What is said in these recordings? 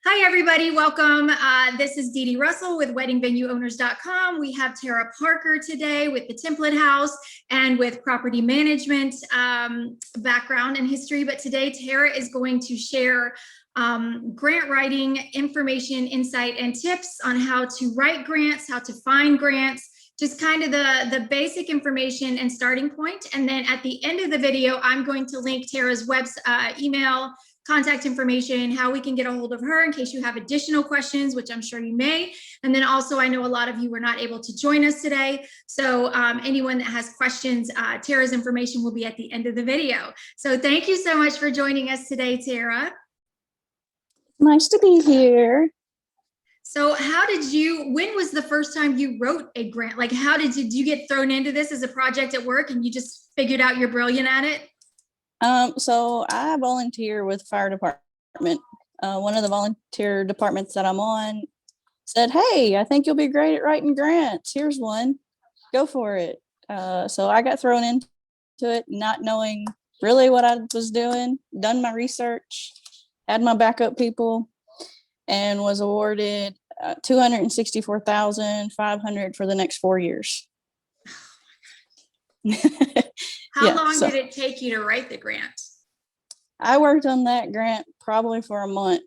Hi, everybody. Welcome. This is Didi Russell with weddingvenueowners.com. We have Tara Parker today with the Templet House and with property management background and history. But today, Tara is going to share grant writing information, insight, and tips on how to write grants, how to find grants, just kind of the basic information and starting point. And then at the end of the video, I'm going to link Tara's email, contact information, how we can get a hold of her in case you have additional questions, which I'm sure you may. And then also, I know a lot of you were not able to join us today. So anyone that has questions, Tara's information will be at the end of the video. So thank you so much for joining us today, Tara. Nice to be here. So when was the first time you wrote a grant? Like, did you get thrown into this as a project at work and you just figured out you're brilliant at it? So I volunteer with fire department. One of the volunteer departments that I'm on said, "Hey, I think you'll be great at writing grants. Here's one, go for it." So I got thrown into it, not knowing really what I was doing, done my research, had my backup people, and was awarded $264,500 for the next 4 years. How long did it take you to write the grant? I worked on that grant probably for a month,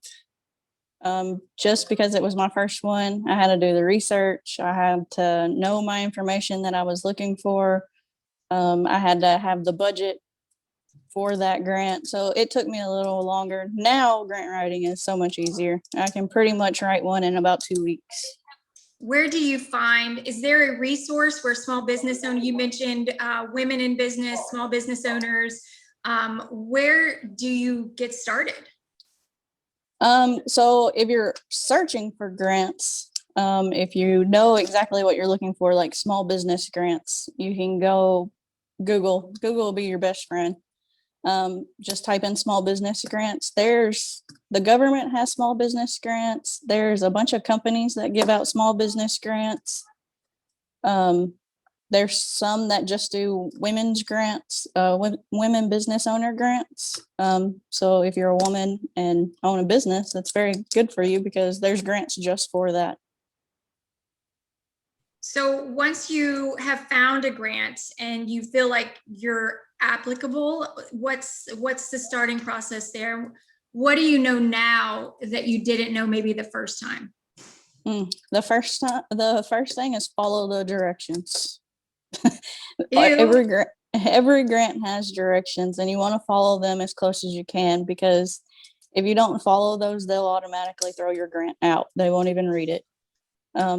just because it was my first one. I had to do the research. I had to know my information that I was looking for. I had to have the budget for that grant. So it took me a little longer. Now grant writing is so much easier. I can pretty much write one in about 2 weeks. Where do you find, is there a resource where small business owners, you mentioned women in business, small business owners, where do you get started? So if you're searching for grants, if you know exactly what you're looking for, like small business grants, you can go Google will be your best friend. Just type in small business grants. The government has small business grants. There's a bunch of companies that give out small business grants. There's some that just do women's grants, women business owner grants. So if you're a woman and own a business, that's very good for you because there's grants just for that. So once you have found a grant and you feel like you're applicable, what's the starting process there? What do you know now that you didn't know maybe the first time? The first thing is follow the directions. Every grant has directions, and you want to follow them as close as you can, because if you don't follow those, they'll automatically throw your grant out. They won't even read it.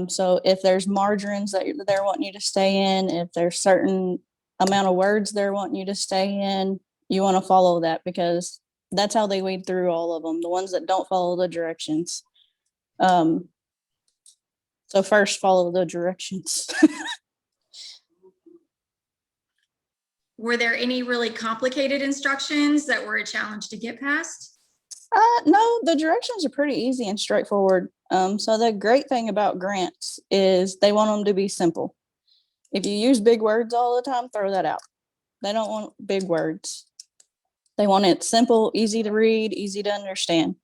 So if there's margins that they're wanting you to stay in, if there's certain amount of words they're wanting you to stay in, you want to follow that, because that's how they weed through all of them, the ones that don't follow the directions. So first, follow the directions. Were there any really complicated instructions that were a challenge to get past? No, the directions are pretty easy and straightforward. So the great thing about grants is they want them to be simple. If you use big words all the time, throw that out. They don't want big words. They want it simple, easy to read, easy to understand.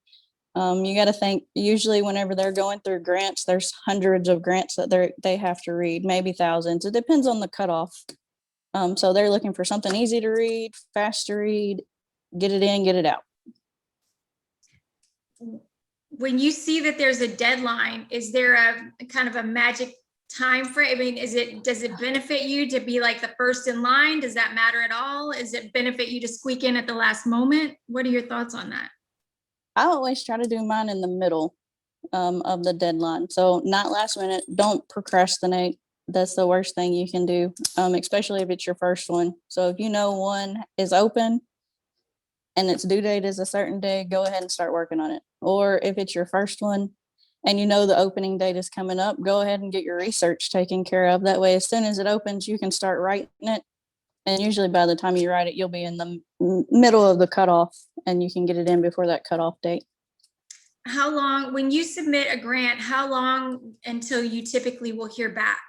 You got to think, usually whenever they're going through grants, there's hundreds of grants that they have to read, maybe thousands. It depends on the cutoff. So they're looking for something easy to read, fast to read, get it in, get it out. When you see that there's a deadline, is there a kind of a magic time frame? I mean, does it benefit you to be like the first in line? Does that matter at all? Does it benefit you to squeak in at the last moment? What are your thoughts on that? I always try to do mine in the middle of the deadline. So not last minute. Don't procrastinate. That's the worst thing you can do, especially if it's your first one. So if you know one is open and its due date is a certain day, go ahead and start working on it. Or if it's your first one and you know the opening date is coming up, go ahead and get your research taken care of. That way, as soon as it opens, you can start writing it. And usually by the time you write it, you'll be in the middle of the cutoff and you can get it in before that cutoff date. How long, when you submit a grant, how long until you typically will hear back?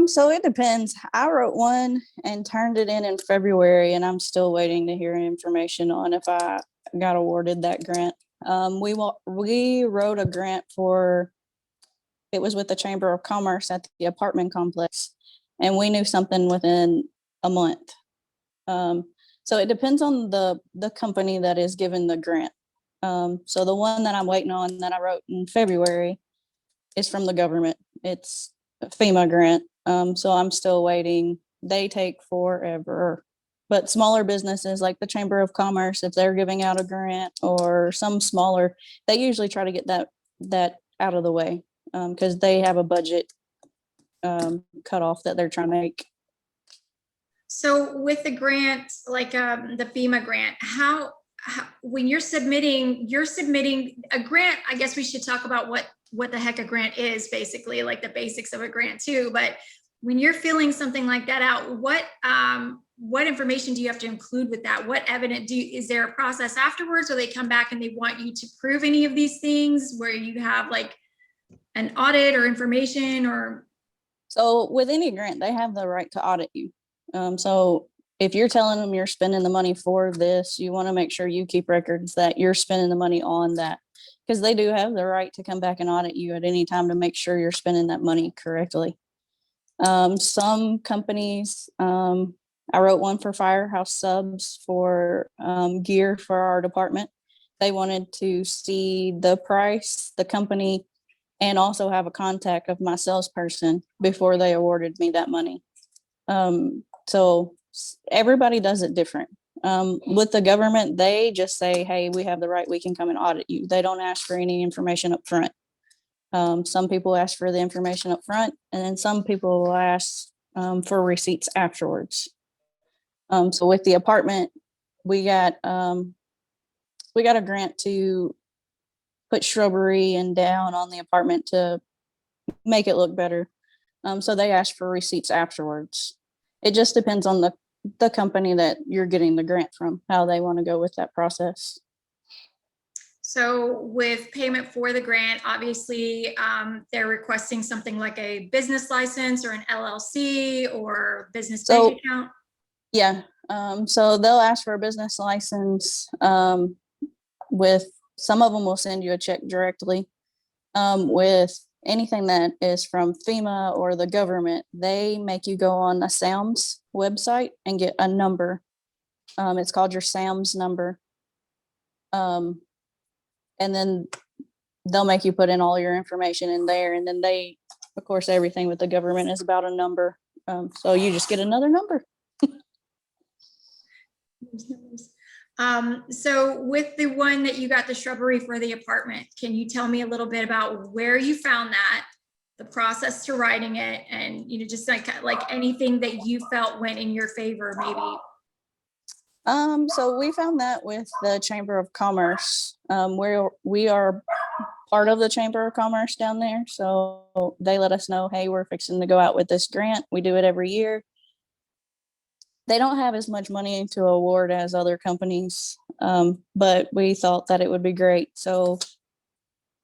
So it depends. I wrote one and turned it in February, and I'm still waiting to hear information on if I got awarded that grant. We wrote a grant for, it was with the Chamber of Commerce at the apartment complex, and we knew something within a month. So it depends on the company that is given the grant. So the one that I'm waiting on that I wrote in February is from the government. It's a FEMA grant. So I'm still waiting. They take forever. But smaller businesses like the Chamber of Commerce, if they're giving out a grant, or some smaller, they usually try to get that out of the way, because they have a budget cutoff that they're trying to make. So with the grant, like the FEMA grant, how when you're submitting a grant, I guess we should talk about what the heck a grant is, basically, like the basics of a grant too. But when you're filling something like that out, what information do you have to include with that? What evidence is there a process afterwards, or they come back and they want you to prove any of these things, where you have like an audit or information? Or so with any grant, they have the right to audit you. So if you're telling them you're spending the money for this, you want to make sure you keep records that you're spending the money on that, because they do have the right to come back and audit you at any time to make sure you're spending that money correctly. Some companies, I wrote one for Firehouse Subs for gear for our department. They wanted to see the price, the company, and also have a contact of my salesperson before they awarded me that money. So everybody does it different. With the government, they just say, hey, we have the right, we can come and audit you. They don't ask for any information up front. Some people ask for the information up front, and then some people will ask for receipts afterwards. So with the apartment, we got a grant to put shrubbery and down on the apartment to make it look better. So they ask for receipts afterwards. It just depends on the company that you're getting the grant from, how they want to go with that process. so with payment for the grant, obviously they're requesting something like a business license or an LLC or business bank account. Yeah. So they'll ask for a business license. With some of them will send you a check directly. With anything that is from FEMA or the government, they make you go on a SAMS website and get a number. It's called your SAMS number. And then they'll make you put in all your information in there. And then they, of course, everything with the government is about a number. So you just get another number. So with the one that you got the shrubbery for the apartment, can you tell me a little bit about where you found that, the process to writing it, and just like anything that you felt went in your favor, maybe? So we found that with the Chamber of Commerce, where we are part of the Chamber of Commerce down there. So they let us know, hey, we're fixing to go out with this grant. We do it every year. They don't have as much money to award as other companies, but we thought that it would be great. So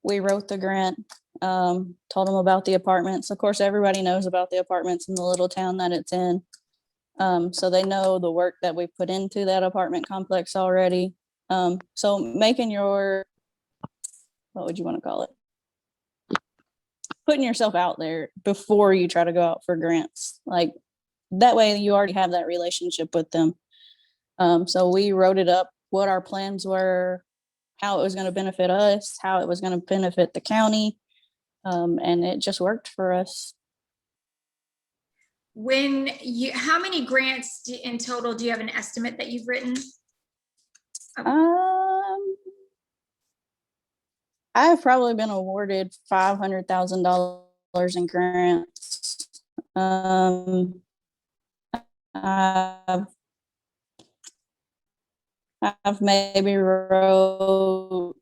we wrote the grant, told them about the apartments. Of course, everybody knows about the apartments in the little town that it's in. So they know the work that we put into that apartment complex already. So making your, what would you want to call it? Putting yourself out there before you try to go out for grants. Like, that way you already have that relationship with them. So we wrote it up, what our plans were, how it was going to benefit us, how it was going to benefit the county. And it just worked for us. How many grants in total do you have an estimate that you've written? I've probably been awarded $500,000 in grants. I've maybe wrote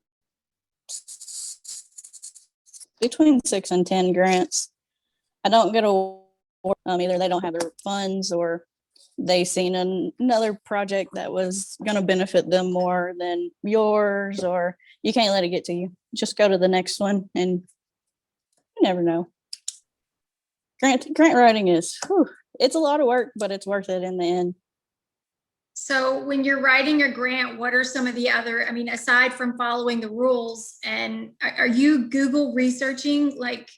between 6 and 10 grants. I don't get awarded, either they don't have the funds, or they seen another project that was going to benefit them more than yours, or you can't let it get to you. Just go to the next one, and you never know. Grant writing is, it's a lot of work, but it's worth it in the end. So when you're writing a grant, what are some of the other, I mean, aside from following the rules, and are you Google researching, like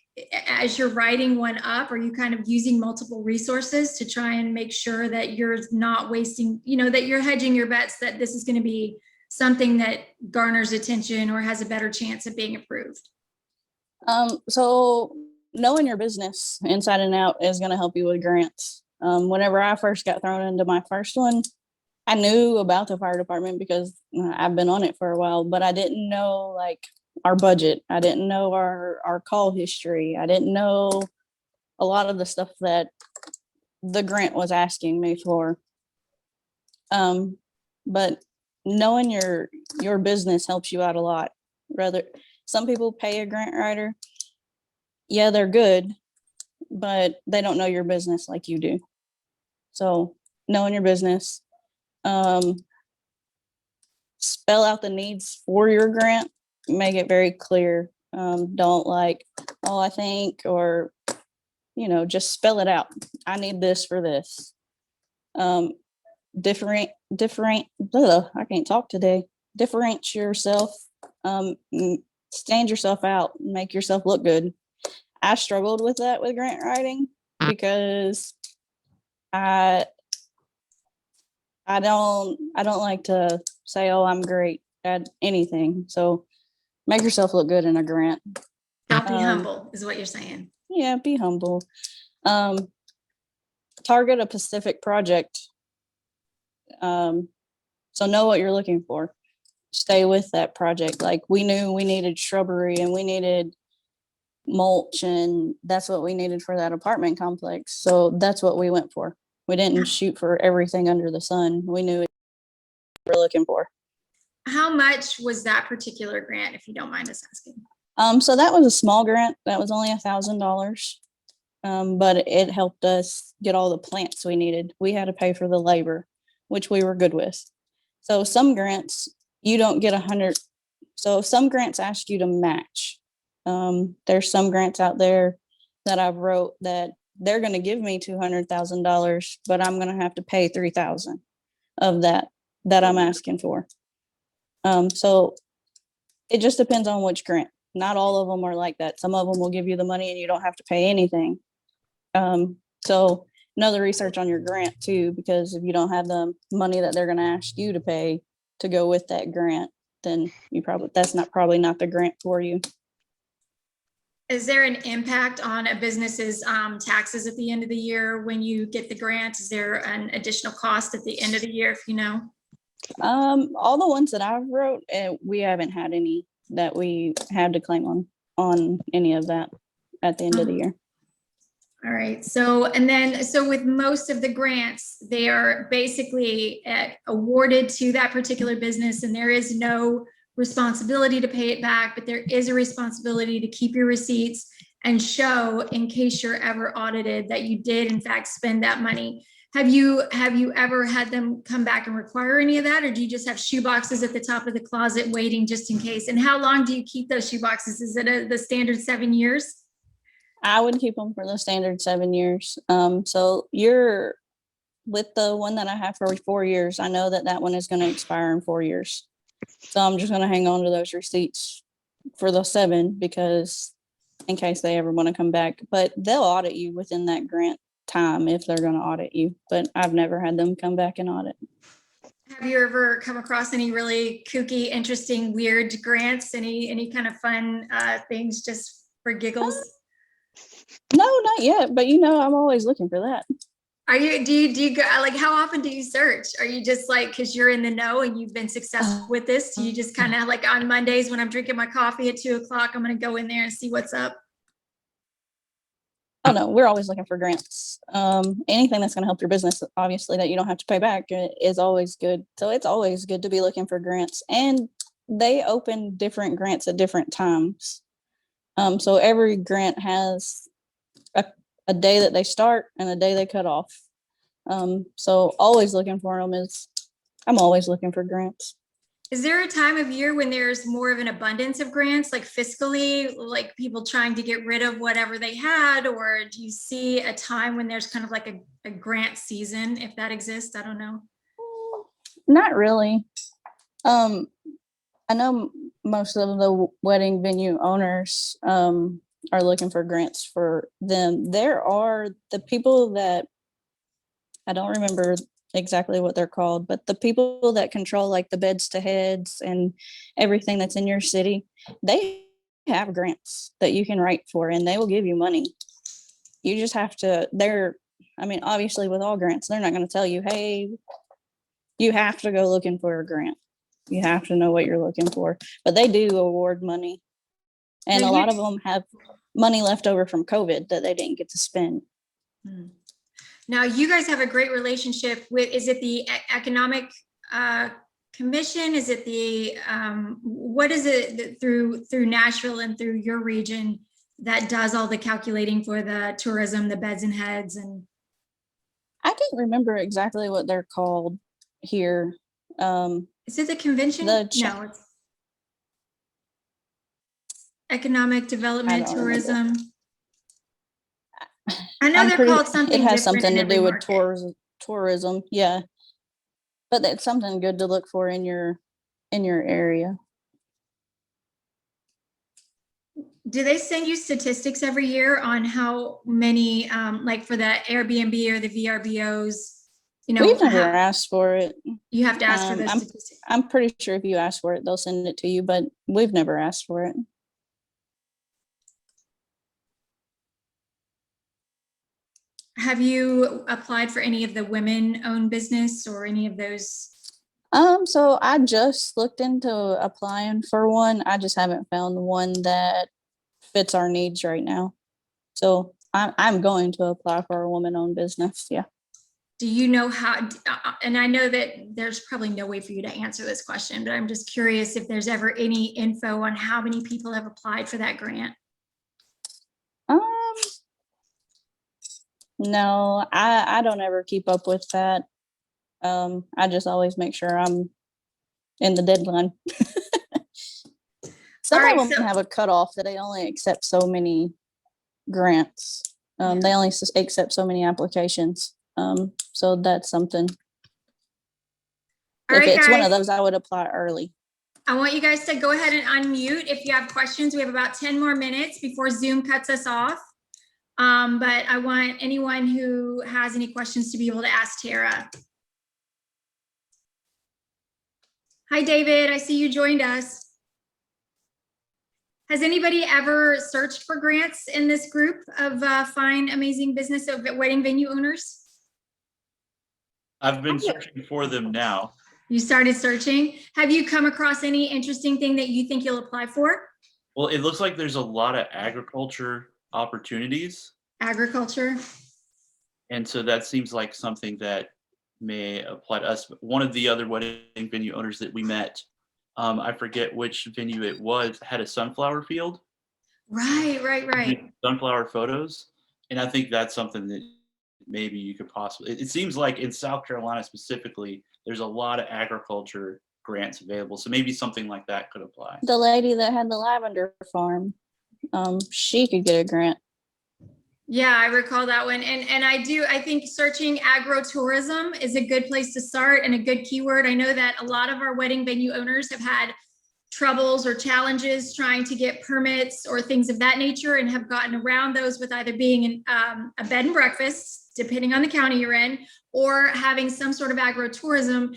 as you're writing one up, are you kind of using multiple resources to try and make sure that you're not wasting, that you're hedging your bets that this is going to be something that garners attention or has a better chance of being approved? So knowing your business inside and out is going to help you with grants. Whenever I first got thrown into my first one, I knew about the fire department because I've been on it for a while, but I didn't know like our budget. I didn't know our call history. I didn't know a lot of the stuff that the grant was asking me for. But knowing your business helps you out a lot. Rather, some people pay a grant writer. Yeah, they're good, but they don't know your business like you do. So knowing your business, spell out the needs for your grant, make it very clear. Don't like, oh, I think, or, just spell it out. I need this for this. Different, I can't talk today. Differentiate yourself, stand yourself out, make yourself look good. I struggled with that with grant writing because I don't like to say, oh, I'm great at anything. So make yourself look good in a grant. Don't be humble is what you're saying. Yeah, be humble. Target a specific project. So know what you're looking for. Stay with that project. Like we knew we needed shrubbery and we needed mulch, and that's what we needed for that apartment complex. So that's what we went for. We didn't shoot for everything under the sun. We knew what we were looking for. How much was that particular grant, if you don't mind us asking? So that was a small grant. That was only $1,000. But it helped us get all the plants we needed. We had to pay for the labor, which we were good with. So some grants, you don't get 100. So some grants ask you to match. There's some grants out there that I've wrote that they're going to give me $200,000, but I'm going to have to pay 3,000 of that I'm asking for. So it just depends on which grant. Not all of them are like that. Some of them will give you the money and you don't have to pay anything. So know the research on your grant too, because if you don't have the money that they're going to ask you to pay to go with that grant, then that's probably not the grant for you. Is there an impact on a business's taxes at the end of the year when you get the grant? Is there an additional cost at the end of the year, if you know? All the ones that I've wrote, we haven't had any that we had to claim on any of that at the end of the year. All right. So with most of the grants, they are basically awarded to that particular business, and there is no responsibility to pay it back, but there is a responsibility to keep your receipts and show, in case you're ever audited, that you did in fact spend that money. Have you ever had them come back and require any of that, or do you just have shoe boxes at the top of the closet waiting just in case? And how long do you keep those shoe boxes? Is it the standard 7 years? I would keep them for the standard 7 years. So you're with the one that I have for 4 years. I know that one is going to expire in 4 years. So I'm just going to hang on to those receipts for the 7, because in case they ever want to come back, but they'll audit you within that grant time if they're going to audit you, but I've never had them come back and audit. Have you ever come across any really kooky, interesting, weird grants? Any kind of fun things just for giggles? No, not yet, but I'm always looking for that. Do you go, like, how often do you search? Are you just like, because you're in the know and you've been successful with this, do you just kind of like on Mondays when I'm drinking my coffee at 2 o'clock, I'm going to go in there and see what's up? Oh no, we're always looking for grants. Anything that's going to help your business, obviously, that you don't have to pay back, is always good. So it's always good to be looking for grants, and they open different grants at different times. So every grant has a day that they start and a day they cut off. So always looking for them I'm always looking for grants. Is there a time of year when there's more of an abundance of grants, like fiscally, like people trying to get rid of whatever they had? Or do you see a time when there's kind of like a grant season, if that exists? I don't know. Not really. I know most of the wedding venue owners are looking for grants for them. There are the people that I don't remember exactly what they're called, but the people that control like the beds to heads and everything that's in your city, they have grants that you can write for and they will give you money. You just have to, I mean, obviously with all grants, they're not going to tell you, hey, you have to go looking for a grant. You have to know what you're looking for, but they do award money. And Now a you- lot of them have money left over from COVID that they didn't get to spend. Now you guys have a great relationship with, is it the Economic Commission? Is it the, what is it that through Nashville and through your region that does all the calculating for the tourism, the beds and heads? And I can't remember exactly what they're called here. is it the convention? No, it's Economic Development, Tourism. I know they're called something. It has different something in to do every with market. tourism. Yeah. But that's something good to look for in your area. Do they send you statistics every year on how many, like for the Airbnb or the VRBOs? You know, we've never asked for it. You have to ask for those statistics. I'm pretty sure if you ask for it, they'll send it to you, but we've never asked for it. Have you applied for any of the women-owned business or any of those? So I just looked into applying for one. I just haven't found one that fits our needs right now. So I'm going to apply for a woman-owned business. Yeah. Do you know how, and I know that there's probably no way for you to answer this question, but I'm just curious if there's ever any info on how many people have applied for that grant? No, I don't ever keep up with that. I just always make sure I'm in the deadline. Some of them have a cutoff that they only accept so many grants. They only accept so many applications. So that's something. If it's one of those, I would apply early. I want you guys to go ahead and unmute if you have questions. We have about 10 more minutes before Zoom cuts us off. But I want anyone who has any questions to be able to ask Tara. Hi, David. I see you joined us. Has anybody ever searched for grants in this group of fine, amazing business of wedding venue owners? I've been searching for them now. You started searching. Have you come across any interesting thing that you think you'll apply for? Well, it looks like there's a lot of agriculture opportunities. Agriculture. And so that seems like something that may apply to us. One of the other wedding venue owners that we met, I forget which venue it was, had a sunflower field. Right. Sunflower photos. And I think that's something that maybe you could possibly, it seems like in South Carolina specifically, there's a lot of agriculture grants available. So maybe something like that could apply. The lady that had the lavender farm, she could get a grant. Yeah, I recall that one. And I think searching agrotourism is a good place to start and a good keyword. I know that a lot of our wedding venue owners have had troubles or challenges trying to get permits or things of that nature and have gotten around those with either being in a bed and breakfast, depending on the county you're in, or having some sort of agrotourism.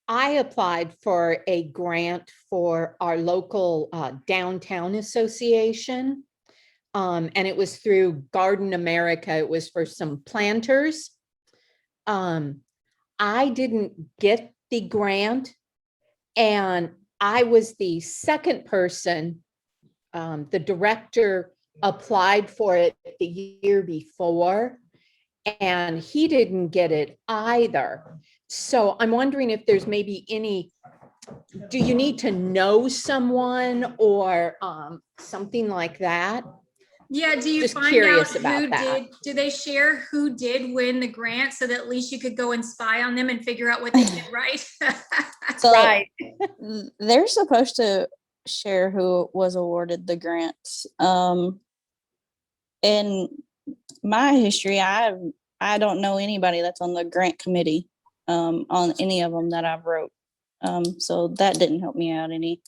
I applied for a grant for our local downtown association. And it was through Garden America. It was for some planters. I didn't get the grant, and I was the second person. The director applied for it the year before, and he didn't get it either. So I'm wondering if there's maybe any, do you need to know someone or something like that? Yeah, do you Just find curious out about who that. did, do they share who did win the grant so that at least you could go and spy on them and figure out what they did right? So Right. they're supposed to share who was awarded the grants. In my history, I don't know anybody that's on the grant committee on any of them that I've wrote. So that didn't help me out any.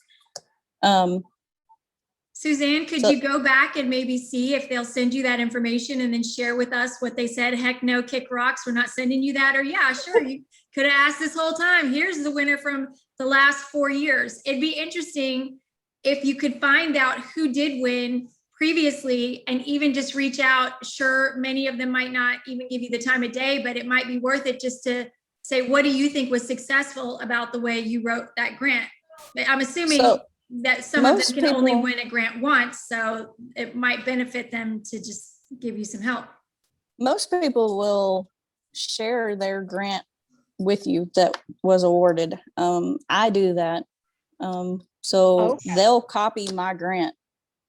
Suzanne, could So- you go back and maybe see if they'll send you that information and then share with us what they said? Heck no, kick rocks, we're not sending you that. Or yeah, sure, you could have asked this whole time. Here's the winner from the last 4 years. It'd be interesting if you could find out who did win previously and even just reach out. Sure, many of them might not even give you the time of day, but it might be worth it just to say, what do you think was successful about the way you wrote that grant? I'm assuming So, that some of most them can only people- win a grant once, so it might benefit them to just give you some help. most people will share their grant with you that was awarded. I do that. So Okay. they'll copy my grant.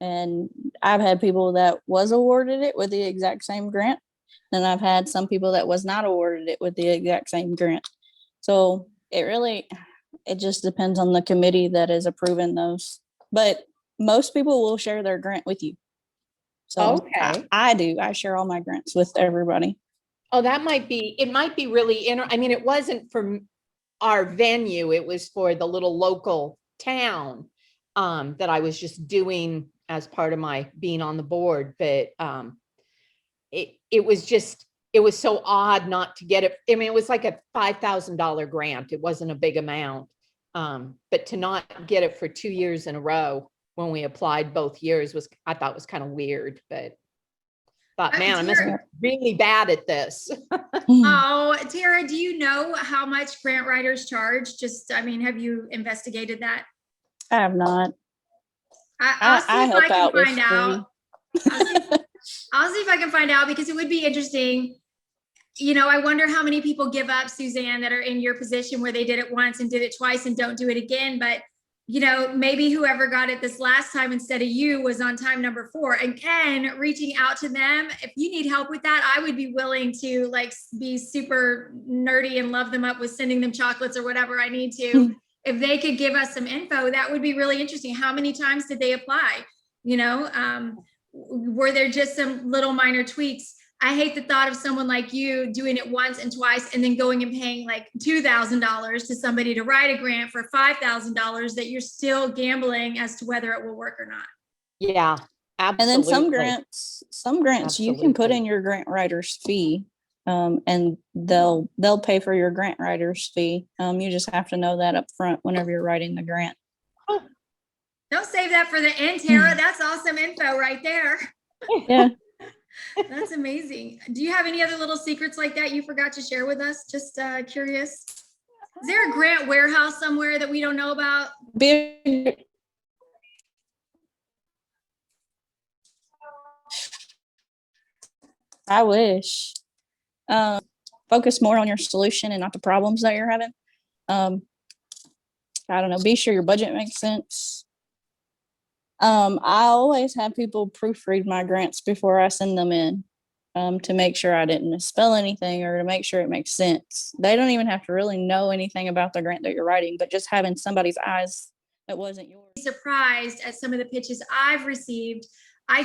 And I've had people that was awarded it with the exact same grant. And I've had some people that was not awarded it with the exact same grant. So it just depends on the committee that is approving those. But most people will share their grant with you. So Okay. I do. I share all my grants with everybody. Oh, it might be really, I mean, it wasn't for our venue, it was for the little local town that I was just doing as part of my being on the board, but it was so odd not to get it. I mean, it was like a $5,000 grant. It wasn't a big amount. But to not get it for 2 years in a row when we applied both years I thought was kind of weird, but thought, man, I must be really bad at this. Oh, Tara, do you know how much grant writers charge? Just, I mean, have you investigated that? I have not. I'll see I if help I can out with find out. I'll see if I can find out, because it would be interesting. You know, I wonder how many people give up, Suzanne, that are in your position where they did it once and did it twice and don't do it again. But, you know, maybe whoever got it this last time instead of you was on time number 4. And Ken, reaching out to them, if you need help with that, I would be willing to like be super nerdy and love them up with sending them chocolates or whatever I need to. If they could give us some info, that would be really interesting. How many times did they apply? You know, were there just some little minor tweaks? I hate the thought of someone like you doing it once and twice and then going and paying like $2,000 to somebody to write a grant for $5,000 that you're still gambling as to whether it will work or not. Yeah, And absolutely. then some grants you can put Absolutely. in your grant writer's fee, and they'll pay for your grant writer's fee. You just have to know that up front whenever you're writing the grant. Don't save that for the end, Tara. That's awesome info right there. Yeah. That's amazing. Do you have any other little secrets like that you forgot to share with us? Just curious. Is there a grant warehouse somewhere that we don't know about? I wish. Focus more on your solution and not the problems that you're having. I don't know. Be sure your budget makes sense. I always have people proofread my grants before I send them in, to make sure I didn't misspell anything or to make sure it makes sense. They don't even have to really know anything about the grant that you're writing, but just having somebody's eyes that wasn't yours. Surprised at some of the pitches I've received. I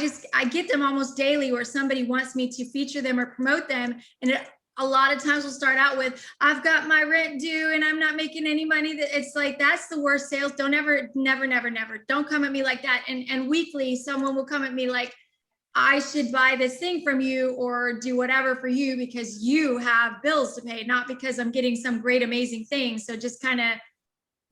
get them almost daily where somebody wants me to feature them or promote them. And a lot of times we'll start out with, I've got my rent due and I'm not making any money. That it's like, that's the worst sales. Don't ever, never, never, never. Don't come at me like that. And weekly, someone will come at me like, I should buy this thing from you or do whatever for you because you have bills to pay, not because I'm getting some great, amazing thing. So just kind of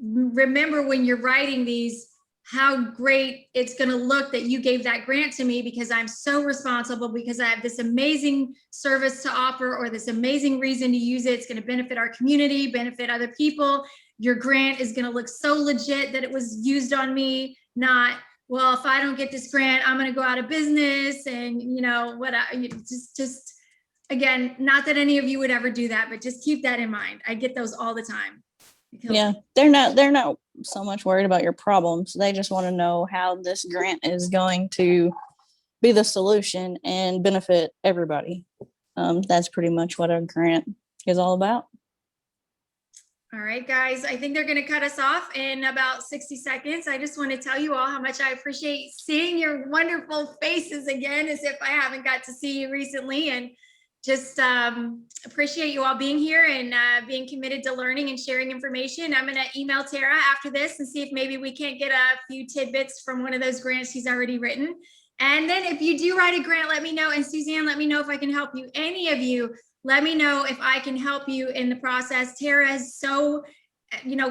remember when you're writing these, how great it's going to look that you gave that grant to me because I'm so responsible, because I have this amazing service to offer or this amazing reason to use it. It's going to benefit our community, benefit other people. Your grant is going to look so legit that it was used on me, not, well, if I don't get this grant, I'm going to go out of business. And you know what, just again, not that any of you would ever do that, but just keep that in mind. I get those all the time. Yeah, they're not so much worried about your problems. They just want to know how this grant is going to be the solution and benefit everybody. That's pretty much what a grant is all about. All right, guys, I think they're going to cut us off in about 60 seconds. I just want to tell you all how much I appreciate seeing your wonderful faces again, as if I haven't got to see you recently. And just appreciate you all being here and being committed to learning and sharing information. I'm going to email Tara after this and see if maybe we can't get a few tidbits from one of those grants she's already written. And then if you do write a grant, let me know. And Suzanne, let me know if I can help you. Any of you, let me know if I can help you in the process. Tara is so,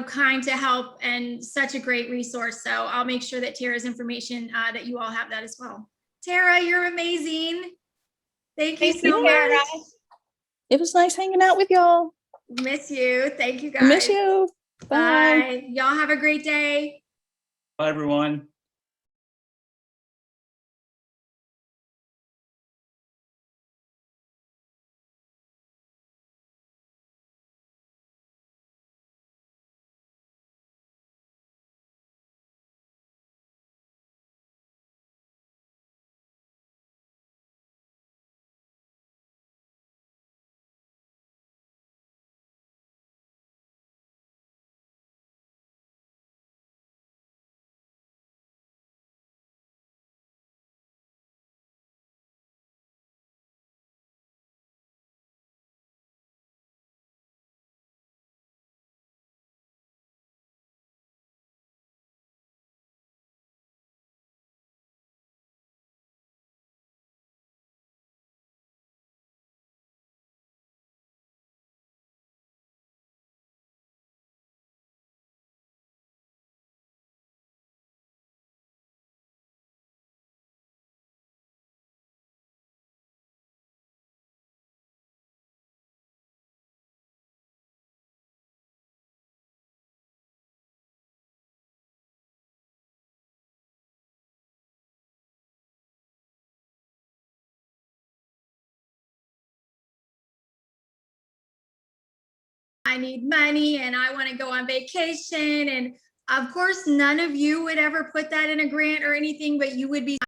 kind to help and such a great resource. So I'll make sure that Tara's information, that you all have that as well. Tara, you're amazing. Thank you so much. It was nice hanging out with y'all. Miss you. Thank you guys. Miss you. Bye. Bye. Y'all have a great day. Bye, everyone. I need money and I want to go on vacation. And of course, none of you would ever put that in a grant or anything, but you would be